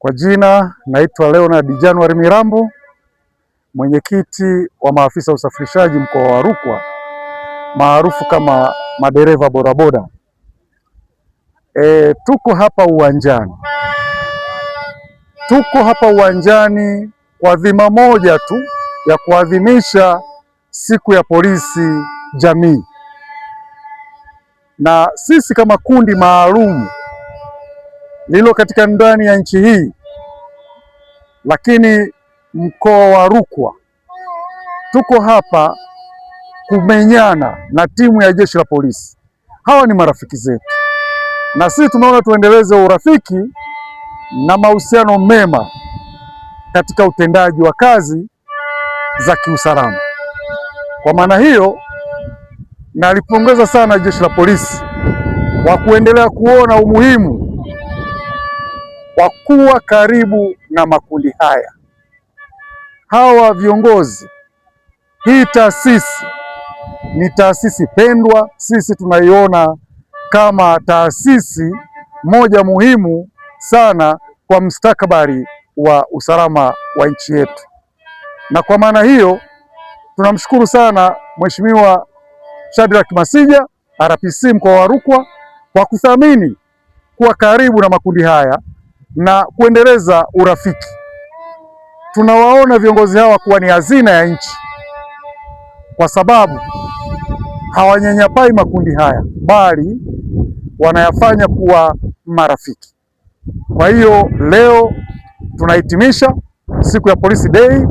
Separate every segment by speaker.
Speaker 1: Kwa jina naitwa Leonard January Mirambo, mwenyekiti wa maafisa usafirishaji mkoa wa Rukwa, maarufu kama madereva bodaboda. Tuko hapa uwanjani kwa dhima moja tu ya kuadhimisha siku ya polisi jamii, na sisi kama kundi maalum lilo katika ndani ya nchi hii, lakini mkoa wa Rukwa, tuko hapa kumenyana na timu ya jeshi la polisi. Hawa ni marafiki zetu, na sisi tunaona tuendeleze urafiki na mahusiano mema katika utendaji wa kazi za kiusalama. Kwa maana hiyo, nalipongeza sana jeshi la polisi kwa kuendelea kuona umuhimu wa kuwa karibu na makundi haya. Hawa viongozi, hii taasisi ni taasisi pendwa, sisi tunaiona kama taasisi moja muhimu sana kwa mustakabali wa usalama wa nchi yetu. Na kwa maana hiyo tunamshukuru sana Mheshimiwa Shadrack Masija, RPC mkoa wa Rukwa, kwa kuthamini kuwa karibu na makundi haya na kuendeleza urafiki. Tunawaona viongozi hawa kuwa ni hazina ya nchi, kwa sababu hawanyanyapai makundi haya, bali wanayafanya kuwa marafiki. Kwa hiyo leo tunahitimisha siku ya Police Day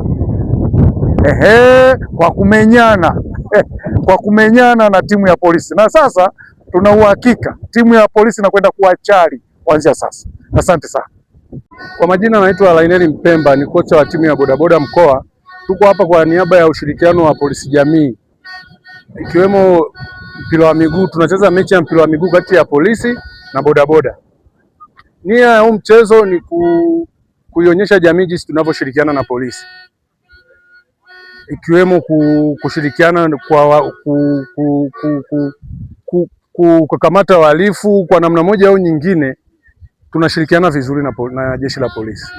Speaker 1: kwa kumenyana kwa kumenyana na timu ya polisi, na sasa tuna uhakika timu ya polisi inakwenda kuwa chali kuanzia sasa. Asante sana.
Speaker 2: Kwa majina naitwa Laineli Mpemba, ni kocha wa timu ya bodaboda mkoa. Tuko hapa kwa niaba ya ushirikiano wa polisi jamii, ikiwemo mpira wa miguu. Tunacheza mechi ya mpira wa miguu kati ya polisi na bodaboda. Nia ya huu mchezo ni kuionyesha jamii jinsi tunavyoshirikiana na polisi, ikiwemo kushirikiana kwa kukamata wahalifu kwa namna moja au nyingine. Tunashirikiana vizuri na jeshi la polisi.